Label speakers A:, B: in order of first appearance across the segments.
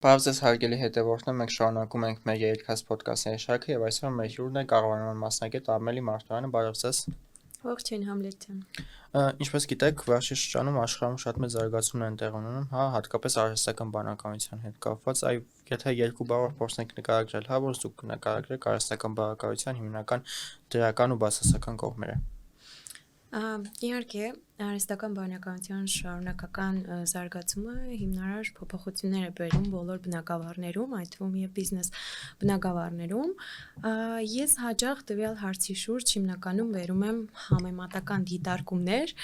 A: Բարև ձեզ հարգելի հետևորդներ, մենք շարունակում ենք մեր երեքած ոդկասթների շարքը եւ այսօր մեր հյուրն է կառավարման մասնագետ Արմելի Մարտիրոսյանը, բարև ձեզ։
B: Ողջույն Համլետ ջան։
A: Ինչպես գիտեք, վերջի շրջանում աշխարհում շատ մեծ զարգացումներ են տեղի ունենում, հատկապես արհեստական բանականության հետ կապված, եթե երկու բառով փորձենք նկարագրել, որ դուք նկարագրեք արհեստական բանականության հիմնական դրական ու բացասական կողմերը։
B: Իհարկե, արհեստական բանականության շարունակական զարգացումը հիմնարար փոփոխություններ է բերում բոլոր բնագավառներում, այդ թվում եւ բիզնես բնագավառներում։ Ես հաճախ տվյալ հարցի շուրջ հիմնականում վերում եմ համեմատական դիտարկումներ,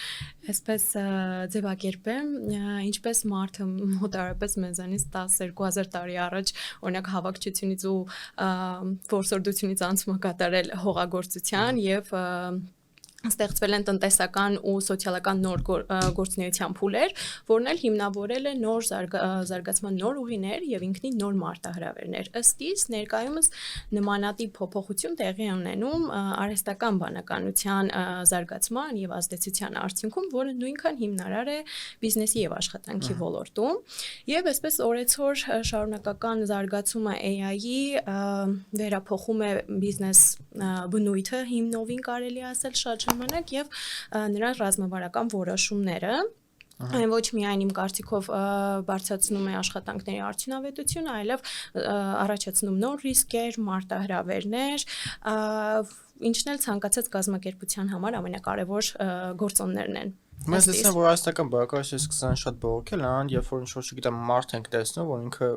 B: այսպես ձևակերպեմ, ինչպես մարդը մոտարապես մեզանից 10-2000 տարի առաջ, օրինակ հավաքչությունից ու որսորդությունից անցում կատարել հողագործության եւ ստեղծվել են տնտեսական ու սոցիալական նոր գործունեության փուլեր, որն էլ հիմնավորել է նոր զարգացման նոր ուղիներ եւ ինքնին նոր մարտահրավերներ։ Ըստ իս ներկայումս նմանատիպ փոփոխություն տեղի ունենում արհեստական բանականության զարգացման եւ ազդեցության արդյունքում, որը նույնքան հիմնարար է բիզնեսի եւ աշխատանքի ոլորտում։ Եվ այսպես օրեցօր շարունակական զարգացումը AI-ի վերափոխում է բիզնես բնույթը հիմնովին կարելի ասել շատ ժամանակ եւ նրա ռազմավարական որոշումները այն ոչ միայն իմ կարծիքով բարձրացնում է աշխատանքների արդյունավետությունը, այլև առաջացնում նոր ռիսկեր, մարտահրավերներ, ինչն էլ ցանկացած կազմակերպության համար ամենակարևոր գործոններն են։
A: Մենք տեսնում ենք, որ արհեստական բանականությունը սկսան շատ բողոքել, երբ որ ինչ-որ չգիտեմ մարդ ենք տեսնում, որ ինքը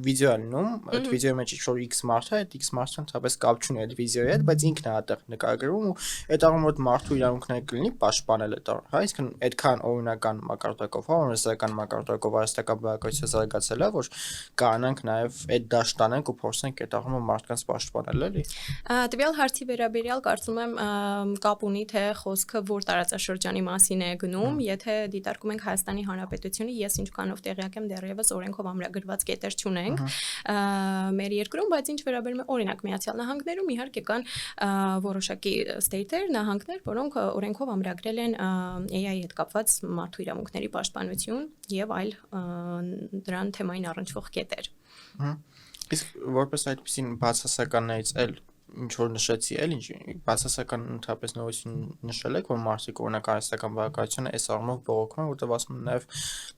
A: վիդեո է լնում, այդ վիդեոյի մեջ ինչ-որ X մարդ է, այդ X մարդը ընդհանրապես կապ չունի այդ վիդեոյի հետ, բայց ինքն է այդտեղ նկարագրում ու այդ առումով մարդու իրավունքները կլինի պաշտպանել այդ առ, հա, այսինքն այդքան օրինական մակարդակով, հա, օրինական մակարդակով արհեստական բանականությունը զարգացել է, որ կարողանանք նաև այդ դաշտ տանենք ու փորձենք այդ առումով մարդկանց պաշտպանել, էլի։
B: Տվյալ հարցի վերաբերյալ կարծում եմ կապ ունի թե խոսքը որ տարածաշրջանի մասին է գնում, եթե դիտարկում ենք Հայաստանի Հանրապետությունը, ես ինչքանով տեղյակ եմ դեռևս օրենքով ամրագրված կետեր չունենք մեր երկրում, բայց ինչ վերաբերում է օրինակ Միացյալ Նահանգներում իհարկե կան որոշակի ստեյթեր, նահանգներ, որոնք օրենքով ամրագրել են AI-ի հետ կապված մարդու իրավունքների պաշտպանություն եւ այլ դրան թեմային առնչվող կետեր։
A: Իսկ որպես այդպեսին բացասականներից էլ ինչ որ նշեցի, էլ ինչ բացասական ընդհանրապես նորություն նշել եք, որ մարդիկ օրինակ արհեստական բանականությունը այս առումով բողոքում են, որտեղ ասում են նաև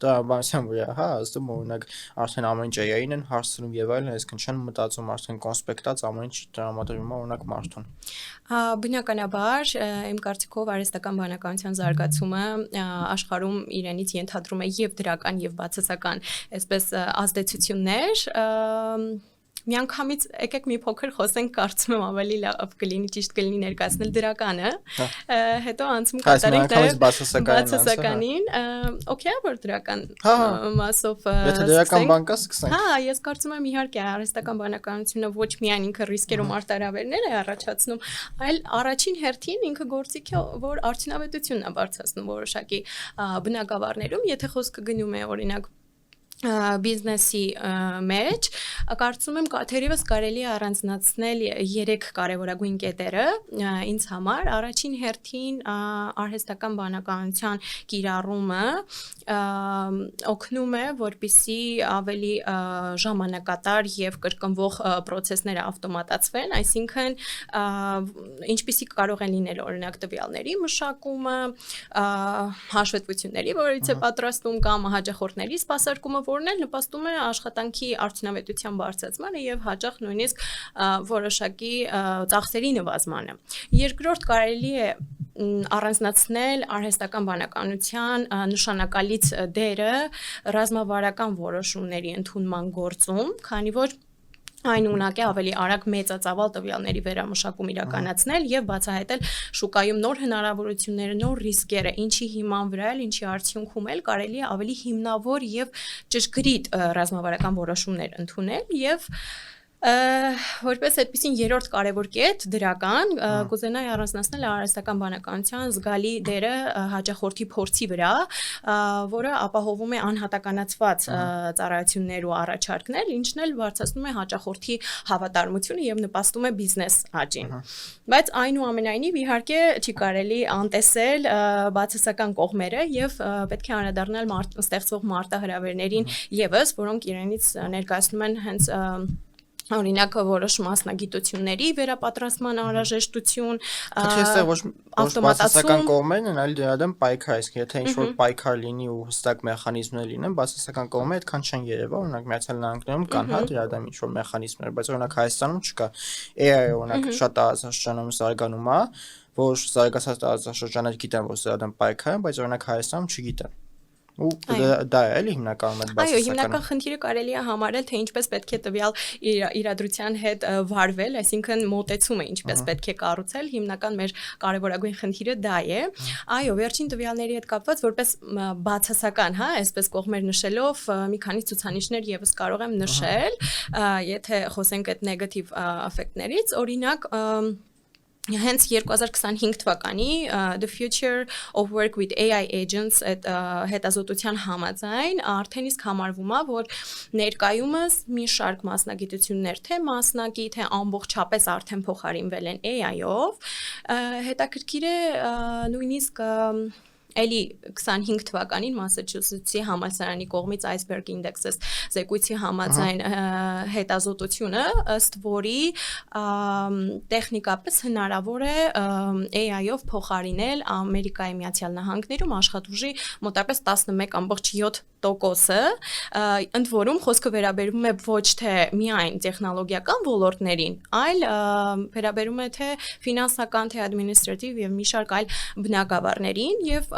A: տրամաբանության վրա, հա, ասում օրինակ արդեն ամեն ինչ AI-ին են հարցնում եւ այլն, այսինքն չեն մտածում արդեն կոնսպեկտած ամեն ինչ տրամադրվում է օրինակ մարդուն։
B: Բնականաբար, իմ կարծիքով արհեստական բանականության զարգացումը աշխարհում իրենից ենթադրում է եւ դրական եւ բացասական, այսպես ազդեցություններ, միանգամից եկեք մի փոքր խոսենք, կարծում եմ ավելի լավ կլինի, ճիշտ կլինի ներկայացնել դրականը, հետո անցում կատարենք նաև բացասականին, օքեյ, որ դրական մասով
A: Եթե դրական բան կա, սկսենք։
B: Հա, ես կարծում եմ իհարկե արհեստական բանականությունը ոչ միայն ինքը ռիսկեր ու մարտահրավերներ է առաջացնում, այլ առաջին հերթին ինքը գործիք է, որ արդյունավետությունն է բարձրացնում որոշակի բնագավառներում, եթե խոսքը գնում է օրինակ բիզնեսի մեջ, կարծում եմ թերևս կարելի է առանձնացնել 3 կարևորագույն կետերը ինձ համար, առաջին հերթին արհեստական բանականության կիրառումը օգնում է, որպեսզի ավելի ժամանակատար եւ կրկնվող process-ները ավտոմատացվեն, այսինքն ինչպիսի կարող են լինել օրինակ տվյալների մշակումը, հաշվետվությունների որից է պատրաստում կամ հաճախորդների սպասարկումը, որն էլ նպաստում է աշխատանքի արդյունավետության բարձրացմանը եւ հաճախ նույնիսկ որոշակի ծախսերի նվազմանը։ Երկրորդ կարելի է առանձնացնել արհեստական բանականության նշանակալից դերը ռազմավարական որոշումների ընդունման գործում, քանի որ այն ունակ է ավելի արագ մեծածավալ տվյալների վերամշակում իրականացնել եւ բացահայտել շուկայում նոր հնարավորությունները, նոր ռիսկերը, ինչի հիման վրա էլ, ինչի արդյունքում էլ կարելի է ավելի հիմնավոր եւ ճշգրիտ ռազմավարական որոշումներ ընդունել եւ Որպես այդպեսին երրորդ կարևոր կետ դրական կուզենայի առանձնացնել արհեստական բանականության զգալի դերը հաճախորդի փորձի վրա, որը ապահովում է անհատականացված ծառայություններ ու առաջարկներ, ինչն էլ բարձրացնում է հաճախորդի հավատարմությունը եւ նպաստում է բիզնես աճին։ Բայց այնուամենայնիվ իհարկե չի կարելի անտեսել բացասական կողմերը եւ պետք է անդրադառնալ ստեղծվող մարտահրավերներին եւս, որոնք իրենից ներկայացնում են հենց օրինակ որոշ մասնագիտությունների վերապատրաստման անհրաժեշտություն,
A: բացասական կողմերն են, այլ դրա դեմ պայքար, իսկ եթե ինչ-որ պայքար լինի ու հստակ մեխանիզմներ լինեն, բացասական կողմերը այդքան չեն երևա, օրինակ Միացյալ Նահանգներում կան դրա դեմ ինչ-որ մեխանիզմներ, բայց օրինակ Հայաստանում չկա։ AI-ը օրինակ շատ տարածաշրջանում զարգանում է, որոշ զարգացած տարածաշրջաններ գիտեն, որ սրա դեմ պայքար են, բայց օրինակ Հայաստանում չգիտեն։ Ու դա է էլի հիմնականում այդ բացասականը։
B: Այո, հիմնական խնդիրը կարելի է համարել, թե ինչպես պետք է տվյալ իրադրության հետ վարվել, այսինքն մոտեցումը ինչպես պետք է կառուցել, հիմնական մեր կարևորագույն խնդիրը դա է։ Այո, վերջին տվյալների հետ կապված որպես բացասական, հա, այսպես կողմեր նշելով մի քանի ցուցանիշներ եւս կարող եմ նշել, եթե խոսենք այդ նեգատիվ աֆեկտներից, օրինակ հենց 2025 թվականի The Future of Work with AI Agents հետազոտության համաձայն արդեն իսկ համարվում է, որ ներկայումս մի շարք մասնագիտություններ, թե մասնակի, թե ամբողջապես արդեն փոխարինվել են AI-ով, հետաքրքիր է նույնիսկ Էլի 25 թվականին Մասաչուսեթսի համալսարանի կողմից Iceberg Indexes զեկույցի համաձայն հետազոտությունը, ըստ որի տեխնիկապես հնարավոր է AI-ով փոխարինել Ամերիկայի Միացյալ Նահանգներում աշխատուժի մոտավորապես 11.7%-ը, ընդ որում խոսքը վերաբերում է ոչ թե միայն տեխնոլոգիական ոլորտներին, այլ վերաբերում է թե ֆինանսական, թե ադմինիստրատիվ եւ մի շարք այլ բնագավառներին եւ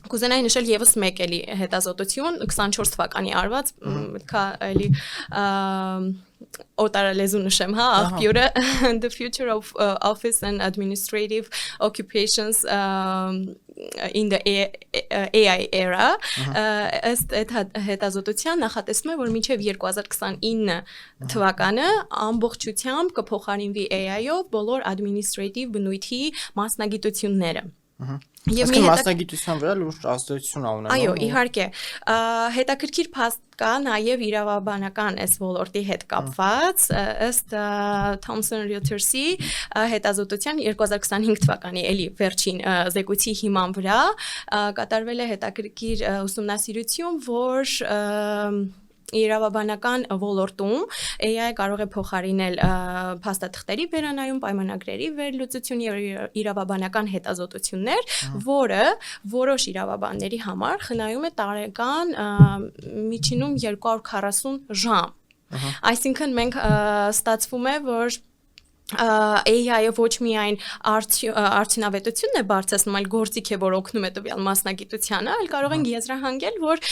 B: Կուզենայի նշել եւս մեկ էլի հետազոտություն 24 թվականի արված, պետք է էլի օտարալեզու նշեմ, հա, աղբյուրը The Future of Office and Administrative Occupations in the AI era, ըստ հետազոտության նախատեսվում է, որ մինչև 2029 թվականը ամբողջությամբ կփոխարինվի AI-ով բոլոր administrative բնույթի մասնագիտությունները։
A: Եվ մի մասնագիտության վրա լուրջ ազդեցություն ունենում։
B: Այո, իհարկե, հետաքրքիր փաստ կա նաև իրավաբանական այս ոլորտի հետ կապված, ըստ Thomson Reuters-ի հետազոտության 2025 թվականի էլի վերջին զեկույցի հիման վրա կատարվել է հետաքրքիր ուսումնասիրություն, որ իրավաբանական ոլորտում AI կարող է փոխարինել փաստաթղթերի վերանայում, պայմանագրերի վերլուծություն եւ իրավաբանական հետազոտություններ, որը որոշ իրավաբանների համար խնայում է տարեկան միջինում 240 ժամ։ Այսինքն մենք ստացվում է, որ AI-ը ոչ միայն արդյունավետությունն է բարձրացնում, այլ գործիք է, որ օգնում է տվյալ մասնագիտությանը, այլ կարող ենք եզրահանգել, որ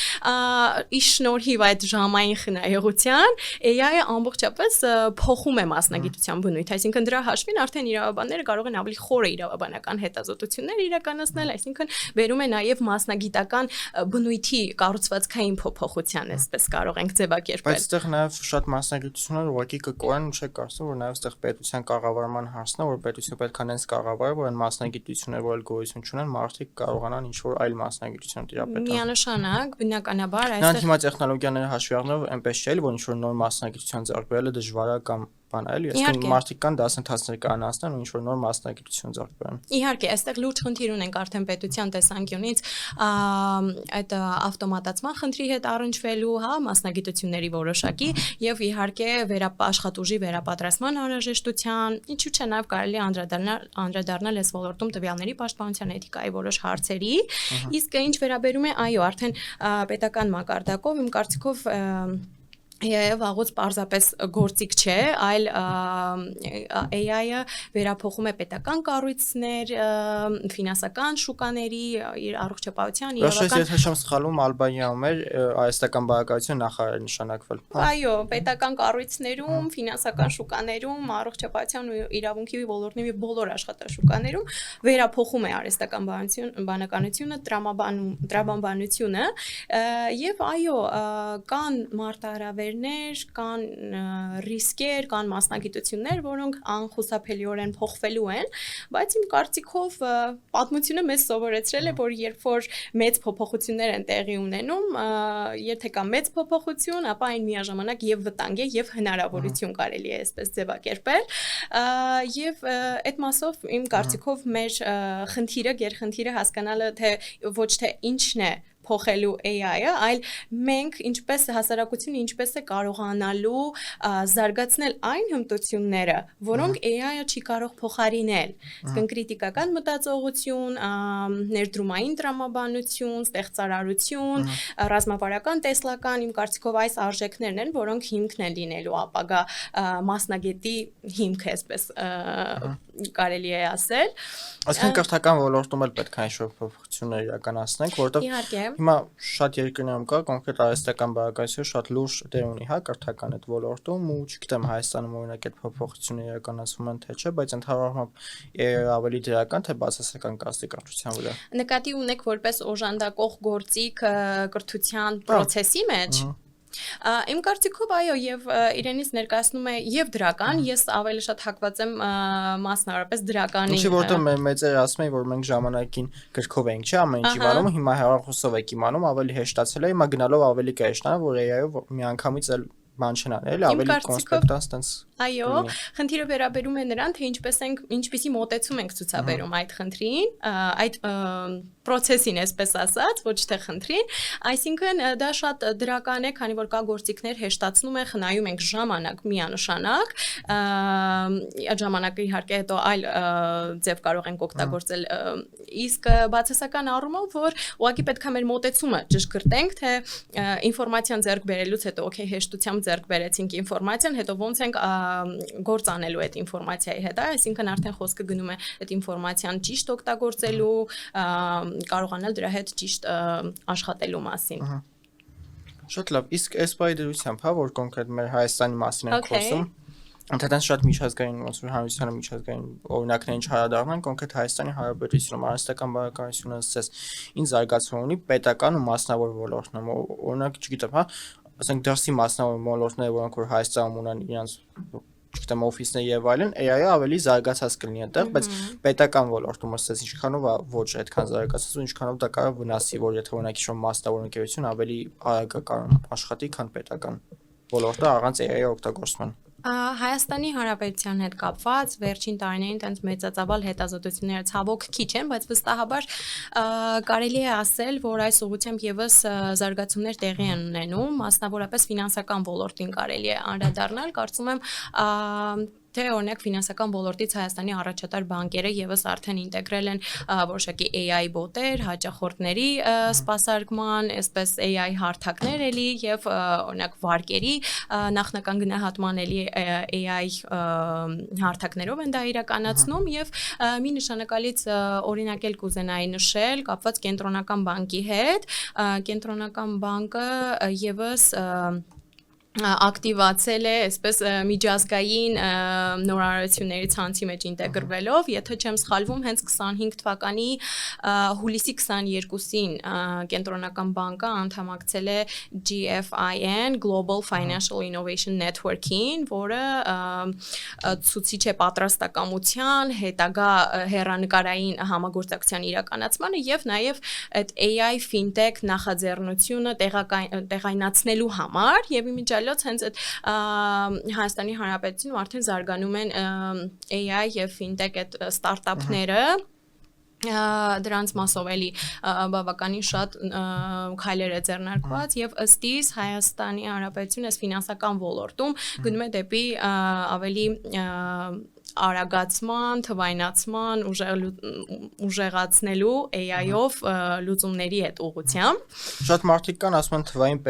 B: ի շնորհիվ այդ ժամային խնայողության AI-ը ամբողջապես փոխում է մասնագիտության բնույթ, այսինքն դրա հաշվին արդեն իրավաբանները կարող են ավելի խորը իրավաբանական հետազոտություններ իրականացնել, այսինքն վերում է նաև մասնագիտական բնույթի կառուցվածքային փոփոխության, այսպես կարող ենք ձևակերպել։
A: Բայց այդտեղ նաև շատ մասնագիտություններ ուղղակի կկորեն, ու չեք կարծում, որ նաև այդտեղ պետության կառավարման հարցն է, որ պետությունը պետք է նենց կառավարի, որ այն մասնագիտությունները, որ գոյություն ունեն, մարդիկ կարողանան ինչ-որ այլ մասնագիտություն տիրապետել։
B: Միանշանակ, բնականաբար,
A: այստեղ հիմա տեխնոլոգիաները հաշվի առնելով այնպես չէ, որ ինչ-որ նոր մասնագիտության ձեռք բերելը դժվար է կամ բան է, այսինքն մարդիկ կան դասընթացներ կանացնեն ու ինչ-որ նոր մասնագիտություն ձեռք բերեն։
B: Իհարկե, այստեղ լուրջ խնդիր ունենք արդեն պետության տեսանկյունից այդ ավտոմատացման խնդրի հետ առնչվելու, հա, մասնագիտությունների որոշակի եւ իհարկե աշխատուժի վերապատրաստման անհրաժեշտության, ինչու՞ չէ նաեւ կարելի անդրադառնալ այս ոլորտում տվյալների պաշտպանության էթիկայի որոշ հարցերի, իսկ ինչ վերաբերում է, այո, արդեն պետական մակարդակով իմ կարծիքով AI-ը վաղուց պարզապես գործիք չէ, այլ AI-ը վերափոխում է պետական կառույցներ, ֆինանսական շուկաների, իր առողջապահության,
A: իրավական։ Եթե չեմ սխալվում, Ալբանիայում էր արհեստական բաղկացություն նախարար նշանակվել։
B: Այո, պետական կառույցներում, ֆինանսական շուկաներում, առողջապահության ու իրավունքի ոլորտներում եւ բոլոր աշխատաշուկաներում վերափոխում է արհեստական բանականությունը, տրամաբանությունը եւ այո, կան մարտահրավեր բարիերներ, կան ռիսկեր, կան մասնագիտություններ, որոնք անխուսափելիորեն փոխվելու են, բայց իմ կարծիքով պատմությունը մեզ սովորեցրել է, որ երբ որ մեծ փոփոխություններ են տեղի ունենում, եթե կա մեծ փոփոխություն, ապա այն միաժամանակ եւ վտանգ է եւ հնարավորություն կարելի է այսպես ձևակերպել, եւ այդ մասով իմ կարծիքով մեր խնդիրը, գերխնդիրը հասկանալը թե ոչ թե ինչն է փոխելու AI-ը, այլ մենք ինչպես հասարակությունը ինչպես է կարողանալու զարգացնել այն հմտությունները, որոնք AI-ը չի կարող փոխարինել։ Իսկն կրիտիկական մտածողություն, ներդրումային տրամաբանություն, ստեղծարարություն, ռազմավարական տեսլական, իմ կարծիքով այս արժեքներն են, որոնք հիմքն են լինելու ապագա մասնագետի հիմքը, այսպես կարելի է ասել։
A: Այսինքն կրթական ոլորտում էլ պետք է ինչ-որ փոփոխություններ իրականացնենք, որովհետև հիմա շատ երկրներում կա կոնկրետ արհեստական բաղադրությունը շատ լուրջ դեր ունի, հա, կրթական այդ ոլորտում ու չգիտեմ Հայաստանում օրինակ այդ փոփոխությունները իրականացվում են թե չէ, բայց ընդհանրապես ավելի դրական թե բացասական կազմի կրթության վրա։
B: Նկատի ունեք որպես օժանդակող գործիք կրթության process-ի մեջ։ Իմ կարծիքով այո եւ իրենից ներկայացնում է եւ դրական, ես ավելի շատ հակված եմ մասնավորապես դրականին։
A: Ինչի որտեղ մեծերը ասում են որ մենք ժամանակին գրքով ենք, չէ՞, ամեն ինչ իմանում, հիմա հեռախոսով եք իմանում, ավելի հեշտացել է, հիմա գնալով ավելի կհեշտանա, որ AI-ով միանգամից էլ բան չնան, էլի ավելի կոնսպեկտանս տենց։
B: Այո, խնդիրը վերաբերում է նրան, թե ինչպեսի մոտեցում ենք ցուցաբերում այդ խնդրին, այդ process-ին, այսպես ասած, ոչ թե խնդրին, այսինքն դա շատ դրական է, քանի որ կա գործիքներ հեշտացնում է, խնայում ենք ժամանակ միանշանակ, ժամանակը իհարկե հետո այլ ձև կարող ենք օգտագործել, իսկ բացասական առումով, որ ուղղակի պետք է մեր մոտեցումը ճշգրտենք, թե ինֆորմացիան ձեռք բերելուց հետո, օքեյ, հեշտությամբ ձեռք բերեցինք ինֆորմացիան, հետո ոնց ենք գործ անելու այդ ինֆորմացիայի հետ, այսինքն արդեն խոսքը գնում է այդ ինֆորմացիան ճիշտ օգտագործելու, կարողանալ դրա հետ ճիշտ աշխատելու մասին։
A: Շատ լավ, իսկ այս բայ դրությամբ, հա, որ կոնկրետ մեր Հայաստանի մասին ենք խոսում, ընդհանրապես շատ միջազգային ոնց որ հանրությանը միջազգային օրինակներին չհարադառնանք, կոնկրետ Հայաստանի Հանրապետությունում արհեստական բաղադրությունը ասես ինչ զարգացում ունի պետական ու մասնավոր ոլորտներում, օրինակ չգիտեմ, հա, ասենք դրսի մասնավոր ոլորտները, որոնք որ Հայաստանում ունեն իրենց չգիտեմ օֆիսներ եւ այլն, AI-ը ավելի զարգացած կլինի այդտեղ, բայց պետական ոլորտում ասես ինչքանով է ոչ այդքան զարգացած ու ինչքանով դա կարող վնասի, որ եթե օրինակ ինչ-որ մասնավոր ընկերություն ավելի արագ կարող աշխատի, քան պետական ոլորտը առանց AI-ի օգտագործման։
B: Հայաստանի Հանրապետության հետ կապված վերջին տարիներին տենց մեծածավալ հետազոտությունները ցավոք քիչ են, բայց վստահաբար կարելի է ասել, որ այս ուղղությամբ եւս զարգացումներ տեղի են ունենում, մասնավորապես ֆինանսական ոլորտին կարելի է անդրադառնալ, կարծում եմ թե օրինակ ֆինանսական ոլորտից Հայաստանի առաջատար բանկերը եւս արդեն ինտեգրել են որոշակի AI բոտեր, հաճախորդների սպասարկման, այսպես AI հարթակներ էլի եւ օրինակ վարկերի նախնական գնահատման էլի AI հարթակներով են դա իրականացնում եւ մի նշանակալից օրինակ էլ կուզենայի նշել կապված կենտրոնական բանկի հետ, կենտրոնական բանկը եւս ակտիվացել է այսպես միջազգային նորարարությունների ցանցի մեջ ինտեգրվելով, եթե չեմ սխալվում, հենց 25 թվականի հուլիսի 22-ին կենտրոնական բանկը անդամակցել է GFIN Global Financial Innovation Network-ին, որը ցուցիչ է պատրաստակամության, հետագա հեռանկարային համագործակցության իրականացմանը եւ նաեւ այդ AI fintech նախաձեռնությունը տեղայնացնելու համար եւ իմիջիայլոց հենց այդ Հայաստանի Հանրապետությունում արդեն զարգանում են AI եւ fintech այդ ստարտափները դրանց մասով էլի բավականին շատ քայլեր է ձեռնարկված եւ ըստ իս Հայաստանի Հանրապետությունը այս ֆինանսական ոլորտում գնում է դեպի ավելի արագացման, թվայնացման, ուժեղացնելու AI-ով լուծումների հետ ուղղությամբ։
A: Շատ մարդիկ կան ասում են թվային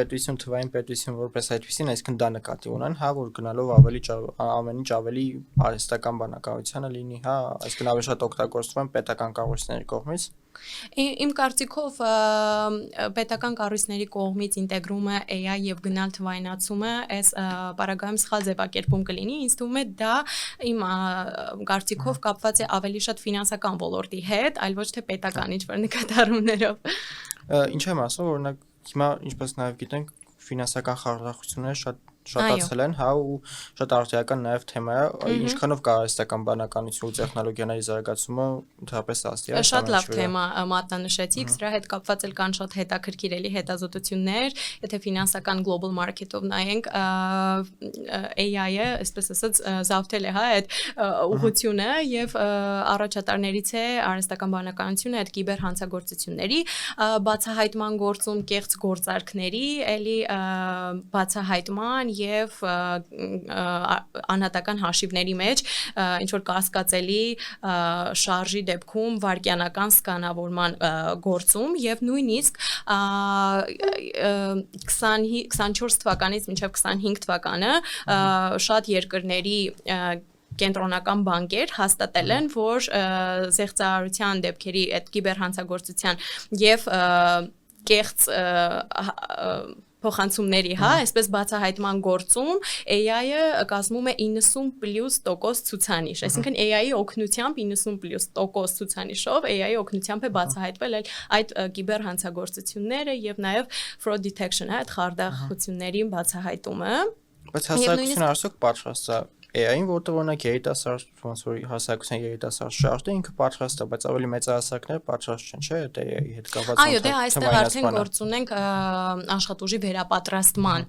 A: պետություն որպես այդպեսին, այսինքն դա նկատի ունեն, հա, որ գնալով ավելի ամեն ինչ ավելի արհեստական բանականությանը լինի, հա, այսինքն ավելի շատ օգտագործվում են պետական կառույցների կողմից։
B: Իմ կարծիքով պետական կառույցների կողմից ինտեգրումը AI եւ գնալ թվայնացումը այս պարագայում սխալ ձևակերպում կլինի, ինձ թվում է դա իմ կարծիքով կապված է ավելի շատ ֆինանսական ոլորտի հետ, այլ ոչ թե պետական ինչ-որ նկատառումներով։
A: Ինչ եմ ասում, օրինակ հիմա ինչպես նաեւ գիտենք ֆինանսական խարդախությունները շատ շատացել են, հա, ու շատ արդյական նաև թեմա է, ինչքանով կարող է ստական բանականություն ու տեխնոլոգիաների զարգացումը ընդհանրապես ասի այս
B: Շատ լավ
A: ամենի վրա։
B: թեմա մատնանշեցիք, սրա հետ կապված էլ կան շատ հետաքրքիր էլի հետազոտություններ, եթե ֆինանսական global market-ով նայենք, AI-ը, այսպես ասած, զավթել է, հա, այդ ուղղությունը եւ առաջատարներից է արհեստական բանականությունը այդ կիբեր հանցագործությունների բացահայտման գործում, կեղծ գործարքների, էլի բացահայտման եւ անհատական հաշիվների մեջ ինչ որ կասկածելի շարժի դեպքում վարկյանական սկանավորման գործում եւ նույնիսկ 24 թվականից մինչեւ 25 թվականը շատ երկրների կենտրոնական բանկեր հաստատել են, որ զեղծարարության դեպքերի այդ կիբերհանցագործության եւ կեղծ փոխանցումների, հա, այսպես բացահայտման գործում AI-ը կազմում է 90+% ցուցանիշ, այսինքն AI-ի օգնությամբ 90+% ցուցանիշով AI-ի օգնությամբ է բացահայտվել այդ կիբերհանցագործությունները եւ նաեւ fraud detection, հա, այդ խարդախությունների բացահայտումը։
A: Բայց հասարակությունը արդյոք պատրաստ է AI-ին, որտեղ օրինակ երիտասարդ, ոնց որ հասարակության երիտասարդ շարժը ինքը պատրաստ է, բայց ավելի մեծ հասակները պատրաստ չեն, չէ՞, այդ AI-ի հետ կապված։
B: Այո, դե այստեղ արդեն գործ ունենք աշխատուժի վերապատրաստման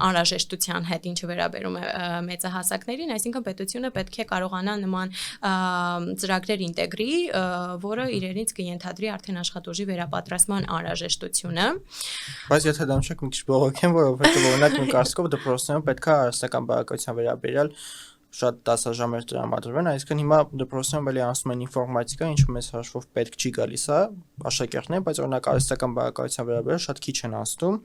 B: անհրաժեշտության հետ, ինչը վերաբերում է մեծահասակներին, այսինքն պետությունը պետք է կարողանա նման ծրագրեր ինտեգրի, որը իրենից կենթադրի արդեն աշխատուժի վերապատրաստման անհրաժեշտությունը։
A: Բայց եթե դա չեք մի քիչ բողոքեմ, որովհետեւ օրինակ իմ կարծիքով դպրոցներում պետք է արհեստական բաղկացության վերաբերյալ շատ դասաժամեր տրամադրվեն, այսինքն հիմա դպրոցներում էլի անցնում են ինֆորմատիկա, ինչը մեծ հաշվով պետք չի գալիս, հա, աշակերտներին, բայց օրինակ արհեստական բաղկացության վերաբերյալ շատ քիչ են անցնում,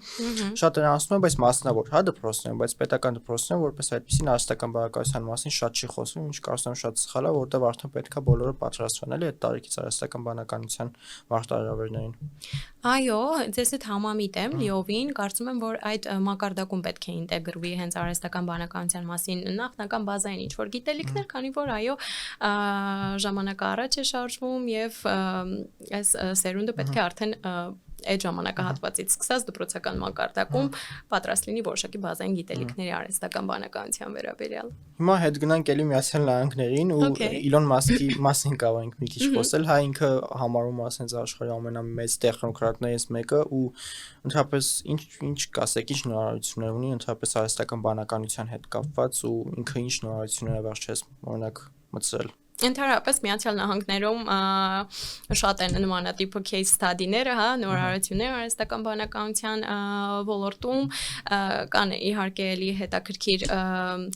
A: շատ են անցնում, բայց մասնավոր, հա, դպրոցներում, բայց պետական դպրոցներում որպես այդպեսին արհեստական բաղկացության մասին շատ չի խոսվում, ինչ կարծում եմ շատ սխալ է, որովհետև արդեն պետք է բոլորը պատրաստվեն էլի այդ տարիքից արհեստական բանականության մարտահրավերներին։
B: Այո, ձեզ հետ համամիտ եմ լիովին, կարծում եմ, որ այդ մակարդակում պետք է ինտեգրվի հենց արհեստական բանականության մասին նախնական բազային ինչ-որ գիտելիքներ, քանի որ այո, ժամանակը առաջ է շարժվում եւ այս սերունդը պետք է արդեն այդ ժամանակահատվածից սկսած դպրոցական մակարդակում պատրաստ լինի որոշակի բազային գիտելիքների արհեստական բանականության վերաբերյալ։
A: Հիմա հետ գնանք էլի Միացյալ Նահանգներին ու Իլոն Մասկի մասին կարող ենք մի քիչ խոսել, հա, ինքը համարում է ասենց աշխարհի ամենամեծ տեխնոկրատներից մեկը ու ընդհանրապես ինչ կասեք, ինչ նորություններ ունի ընդհանրապես արհեստական բանականության հետ կապված ու ինքը ինչ նորություններ է վերջերս օրինակ մտցրել։
B: Ընդհանրապես Միացյալ Նահանգներում շատ են նմանատիպ case study-ները, հա, նորարարություններ արհեստական բանականության ոլորտում կան իհարկե էլի հետաքրքիր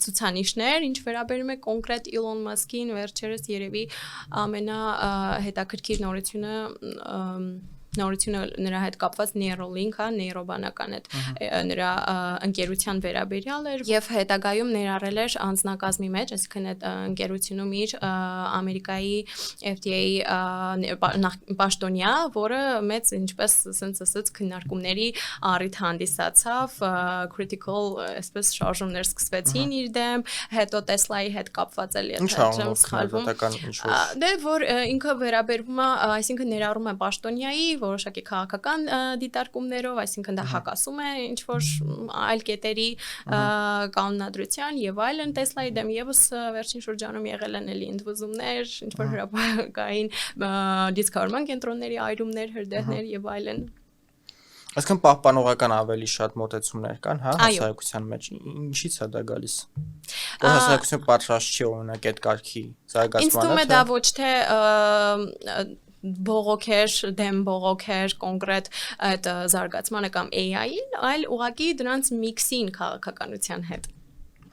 B: ցուցանիշներ, ինչ վերաբերում է կոնկրետ Իլոն Մասկին, վերջերս երևի ամենահետաքրքիր նորությունը նրա հետ կապված Neuralink, հա, նեյրոբանական այդ նրա ընկերության վերաբերյալ էր եւ հետագայում ներառել էր անձնակազմի մեջ, այսինքն այդ ընկերությունում իր Ամերիկայի FDA պաշտոնյա, որը մեծ ինչպես ասենց ասած քննարկումների առիթ հանդիսացավ, critical այսպես շարժումներ սկսվեցին իր դեմ, հետո Tesla-ի հետ կապված էլ եթե չեմ սխալվում։ Դե որ ինքը վերաբերվում է, այսինքն ներառում է պաշտոնյայի որոշակի քաղաքական դիտարկումներով, այսինքն դա հակասում է ինչ որ այլ կետերի կանոնադրության եւ այլն Տեսլայի դեմ եւս վերջին շրջանում եղել են էլի ընդվզումներ, ինչ որ հրապարակային դիսկավորման կենտրոնների այրումներ, հրդեհներ եւ այլն։
A: Այսինքն պահպանողական ավելի շատ մոտեցումներ կան, հա, հասարակության մեջ։ Ինչի՞ց է դա գալիս։ Որ հասարակությունը պատրաստ չի օրինակ այդ կարգի զարգացմանը։
B: Ինձ թվում է դա ոչ թե բողոքեր, դեմ բողոքեր կոնկրետ այդ զարգացմանը կամ AI-ին, այլ ուղղակի դրանց միքսին քաղաքականության հետ։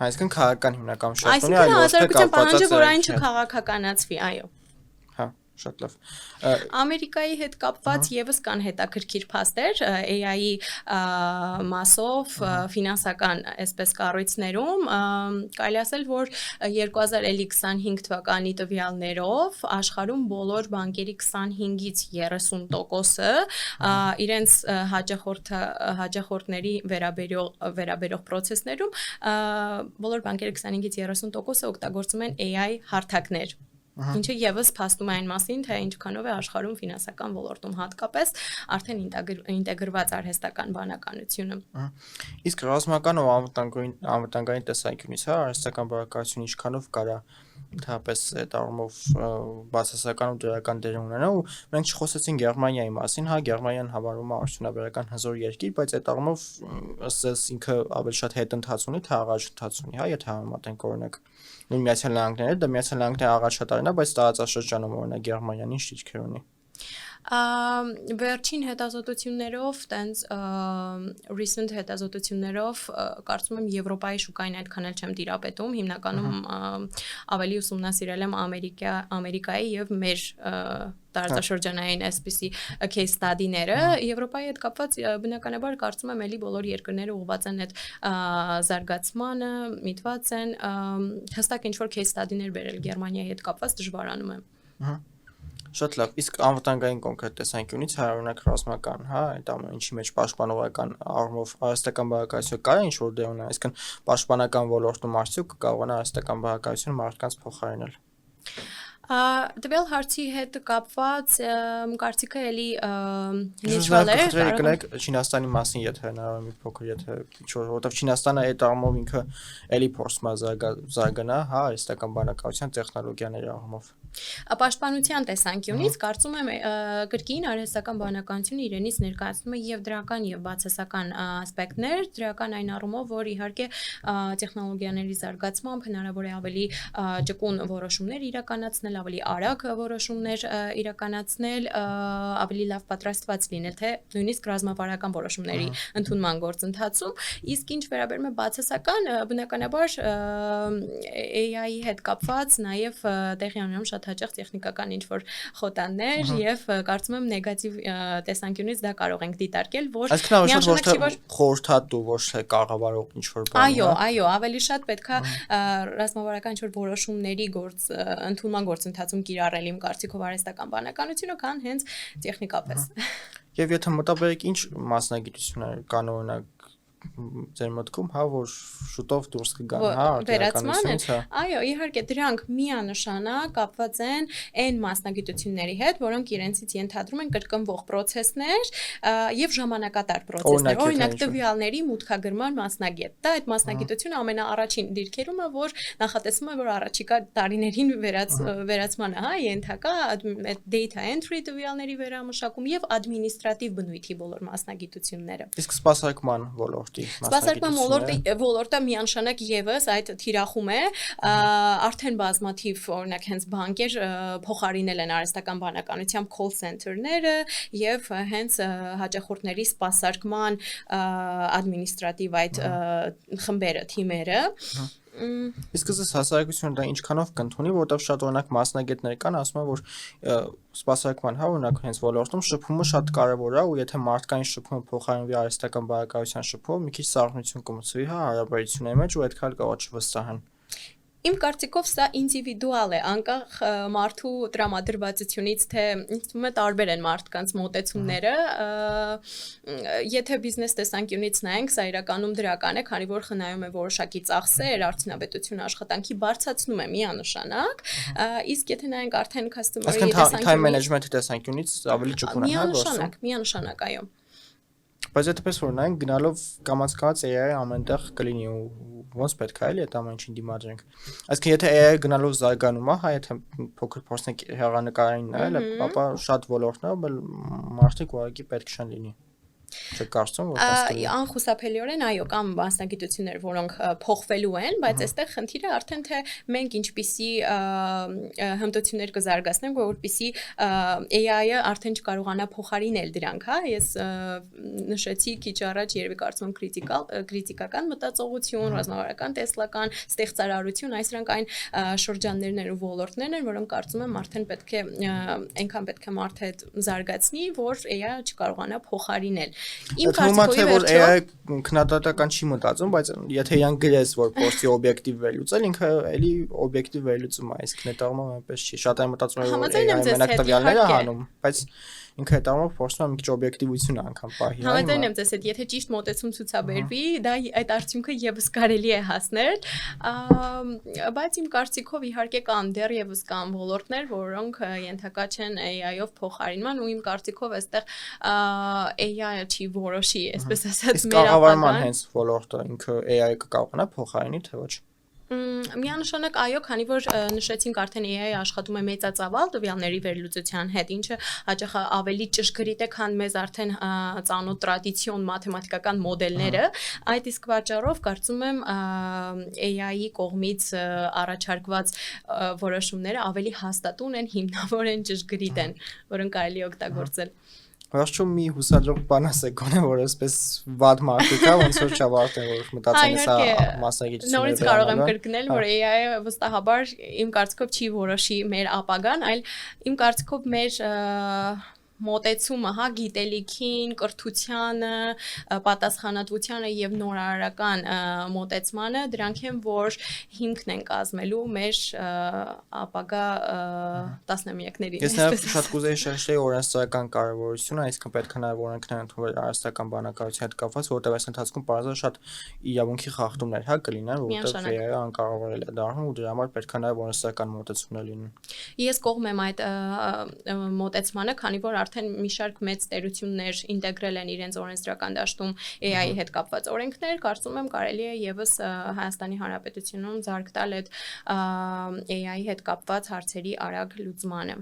A: Այսինքն քաղաքական հիմնական շարժ ունի,
B: այլ ոչ թե կապված որ այն չքաղաքականացվի, այո։
A: Հա, շատ լավ։
B: Ամերիկայի հետ կապված եւս կան հետաքրքիր փաստեր AI-ի մասով ֆինանսական այսպես կառույցներում, կարելի ասել, որ 2025 թվականի տվյալներով աշխարհում բոլոր բանկերի 25-ից 30%-ը իրենց հաճախորդների վերաբերող process-ներում բոլոր բանկերի 25-ից 30%-ը օգտագործում են AI հարթակներ։ Ինչը եւս փաստում է այն մասին, թե ինչքանով է աշխարհում ֆինանսական ոլորտում հատկապես արդեն ինտեգրված արհեստական բանականությունը։
A: Իսկ ռազմական ու անվտանգային տեսանկյունից, հա, արհեստական բարեկարգությունը ինչքանով կարա ընդհանրապես այդ առումով բացասական ու դրական դեր ունենա ու մենք չխոսեցինք Գերմանիայի մասին, հա, Գերմանիան համարվում է արդյունաբերական հզոր երկիր, բայց այդ առումով ըստ ինքը ավելի շատ հետընթաց ունի, թե առաջընթաց ունի, հա, եթե համեմատենք օրինակ նույն Միացյալ Նահանգները, դա Միացյալ Նահանգները առաջատարն է, բայց տարածաշրջանում օրինակ Գերմանիան ինչ դիրքեր ունի։
B: Վերջին հետազոտություններով, տենց recent հետազոտություններով կարծում եմ Եվրոպայի շուկային այդքան էլ չեմ տիրապետում, հիմնականում ավելի ուսումնասիրել եմ Ամերիկայի եւ մեր տարածաշրջանային այսպիսի case study-ները, Եվրոպայի հետ կապված բնականաբար կարծում եմ էլի բոլոր երկրները ուղղված են այդ զարգացմանը, միտված են հստակ ինչ-որ case study-ներ բերել Գերմանիայի հետ կապված դժվարանում է։
A: Շատ լավ, իսկ անվտանգային կոնկրետ տեսանկյունից հայրենիք ռազմական, հա, այդ ամեն ինչի մեջ պաշտպանողական առումով արհեստական բարեկարգությունը կա ինչ-որ դեր ունենա, այսինքն պաշտպանական ոլորտում արդյոք կարողանա արհեստական բարեկարգությունը մարդկանց փոխարինել։
B: Տվյալ հարցի հետ կապված կարծիքը էլի նեյտրալ է,
A: կարող Չինաստանի մասին եթե հնարավոր մի փոքր եթե ինչ-որ որովհետև Չինաստանը այդ առումով ինքը էլի փորձում է զարգանա, հա, արհեստական բանականության տեխնոլոգիաների առումով։
B: Պաշտպանության տեսանկյունից կարծում եմ կրկին արհեստական բանականությունը իրենից ներկայացնում է եւ դրական եւ բացասական ասպեկտներ, դրական այն առումով, որ իհարկե տեխնոլոգիաների զարգացմամբ հնարավոր է ավելի ճկուն որոշումներ իրականացնել, ավելի արագ որոշումներ իրականացնել, ավելի լավ պատրաստված լինել, թե նույնիսկ ռազմավարական որոշումների ընդունման գործընթացում, իսկ ինչ վերաբերում է բացասական, բնականաբար AI-ի հետ կապված նաեւ տեղի ունենում շատ հաճախ տեխնիկական ինչ-որ խոտաններ եւ կարծում եմ նեգատիվ տեսանկյունից դա կարող ենք դիտարկել, որ
A: միանշանակ չի որ խորհրդատու ոչ թե կառավարող ինչ-որ բան։
B: Այո, ավելի շատ պետքա ռազմավարական ինչ-որ որոշումների ընդունման գործընթացում կիրառել իմ կարծիքով արհեստական բանականությունը, քան հենց տեխնիկապես։
A: Եվ եթե մտաբերեք ինչ մասնագիտություններ կան օրինակ ձեր մտքում, հա, որ շուտով դուրս կգան, հա,
B: վերացմանից, այո, իհարկե դրանք միանշանակ կապված են այն մասնագիտությունների հետ, որոնք իրենցից ենթադրում են կրկնվող process-ներ եւ ժամանակատար process-ներ, օրինակ տվյալների մուտքագրման մասնագետ։ Դա այդ մասնագիտությունը ամենաառաջին դիրքերում է, որ նախատեսվում է, որ առաջիկա տարիներին վերացմանը, հա, ենթակա data entry տվյալների վերամշակում եւ ադմինիստրատիվ բնույթի բոլոր մասնագիտությունները։
A: Իսկ սպասարկման ոլորտ
B: Սպասարկման ոլորտը միանշանակ եւս այդ թիրախում է, արդեն բազմաթիվ օրինակ հենց բանկեր փոխարինել են արհեստական բանականությամբ call center-ները եւ հենց հաճախորդների սպասարկման ադմինիստրատիվ այդ խմբերը, թիմերը
A: Իսկ այս հասարակությունը դա ինչքանով կընդունի, որովհետև շատ օրինակ մասնագետներ կան, ասում են, որ սպասարկման հա օրինակ հենց ոլորտում շփումը շատ կարևոր է ու եթե մարդկային շփումը փոխարինվի արհեստական բարեկարգության շփումով, մի քիչ սառնություն կմցվի, հա, հարաբերությունների մեջ ու այդքան կարող չվստահեն։
B: Իմ կարծիքով սա ինդիվիդուալ է, անկախ մարդու տրամադրվածությունից, թե ինձ թվում է տարբեր են մարդկանց մոտեցումները, եթե բիզնես տեսանկյունից նայենք, սա իրականում դրական է, քանի որ խնայում է որոշակի ծախսեր, արդյունավետությունը աշխատանքի բարձրացնում է միանշանակ, իսկ եթե նայենք արդեն customer-ի
A: տեսանկյունից, time management-ի տեսանկյունից ավելի ճկուն է, հա,
B: միանշանակ, այո։
A: Բայց այդպես որ նայենք գնալով կամաց-կամաց AI-ը ամենտեղ կլինի ու ոնց պետք է էլի այդ ամեն ինչին դիմադրենք։ Այսինքն եթե AI-ը գնալով զարգանում է, հա, եթե փոքր փորձենք հեռանկարային նայել, ապա շատ ոլորտներում մարդիկ ուղղակի պետք չեն լինի։ Չկարծում որ
B: անխուսափելիորեն այո կամ մասնագիտություններ, որոնք փոխվելու են, բայց այստեղ խնդիրը արդեն թե մենք ինչպիսի հմտություններ կզարգացնենք, որպեսզի AI-ը արդեն չկարողանա փոխարինել դրանք, հա, ես նշեցի քիչ առաջ երևի կարծում քրիտիկական մտածողություն, ռազմավարական տեսլական ստեղծարարություն, այս դրանք այն շրջաններն են ու ոլորտներն են, որոնք կարծում եմ արդեն պետք է այնքան պետք է մարդ հետ զարգացնի, որ AI-ը չկարողանա փոխարինել Իմ
A: կարծիքով որ AI քննադատական չի մտածում, բայց եթե իրան գրես որ փորձի օբյեկտիվ վերլուծել, ինքը էլի օբյեկտիվ վերլուծում է, իսկ նետարումը այնպես չի։ Շատ այն մտածում է որ AI մենակ տվյալներ է հանում, բայց ինքը հետարմով փորձում է մի քիչ օբյեկտիվություն անգամ պահի։
B: Համաձայն եմ ձեզ հետ, եթե ճիշտ մոտեցում ցուցաբերվի, դա այդ արդյունքը եւս կարելի է հասնել, բայց իմ կարծիքով իհարկե կան դեռևս կան ոլորտներ, որոնք ենթակա չեն AI-ով փոխարինման ու իմ կարծիքով այստեղ AI-ը չի որոշի, այսպես ասած,
A: մեր կառավարման հենց ոլորտը ինքը AI-ը կկարողանա փոխարինի թե ոչ։
B: Միանշանակ այո, քանի որ նշեցինք արդեն AI-ը աշխատում է մեծածավալ տվյալների վերլուծության հետ, ինչը հաճախ ավելի ճշգրիտ է, քան մեզ արդեն ծանոթ տրադիցիոն մաթեմատիկական մոդելները, այդ իսկ պատճառով կարծում եմ AI-ի կողմից առաջարկված որոշումները ավելի հաստատուն են, հիմնավոր են, ճշգրիտ են, որոնք կարելի է օգտագործել։
A: Վերջում մի հուսադրող բան ասեք, գոնե որ այսպես վատ մարդիկ է, ոնց որ չավարտեն, որ մտածեն հեսա մասնագիտությունները։
B: Նորից կարող եմ կրկնել, որ AI-ը վստահաբար իմ կարծիքով չի որոշի մեր ապագան, այլ իմ կարծիքով մեր մոտեցումը, հա, գիտելիքին, կրթությանը, պատասխանատվությանը եւ նորարարական մոտեցմանը, դրանք են, որ հիմքն են կազմելու մեր ապագա տասնամյակների։
A: Ես նաև շատ կուզեի շեշտել օրենսդրական կարևորությունը, այսինքն պետք է նաև օրենքներ ընդունվել արհեստական բանակարարության հետ կապված, որտեղ այս ընթացքում բարձր շատ իրավունքի խախտումներ, հա, կլինեն, որտեղ AI-ը անկարողորել է դառնում ու դրա համար պետք է նաև օրենսդրական մոտեցումներ լինեն։
B: Ես կողմ եմ այդ մոտեցմանը, քանի որ արդեն մի շարք մեծ տերություններ ինտեգրել են իրենց օրենսդրական դաշտում AI-ի հետ կապված օրենքներ, կարծում եմ կարելի է եւս Հայաստանի Հանրապետությունում զարգ տալ այդ AI-ի հետ կապված հարցերի արագ լուծմանը,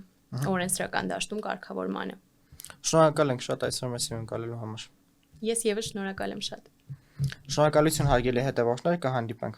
B: օրենսդրական դաշտում կարգավորմանը։
A: Շնորհակալ ենք շատ այսօր մեզ հյուրընկալելու համար։
B: Ես եւս շնորհակալ եմ շատ։
A: Շնորհակալություն հարգելի հետևորդներ, կհանդիպենք։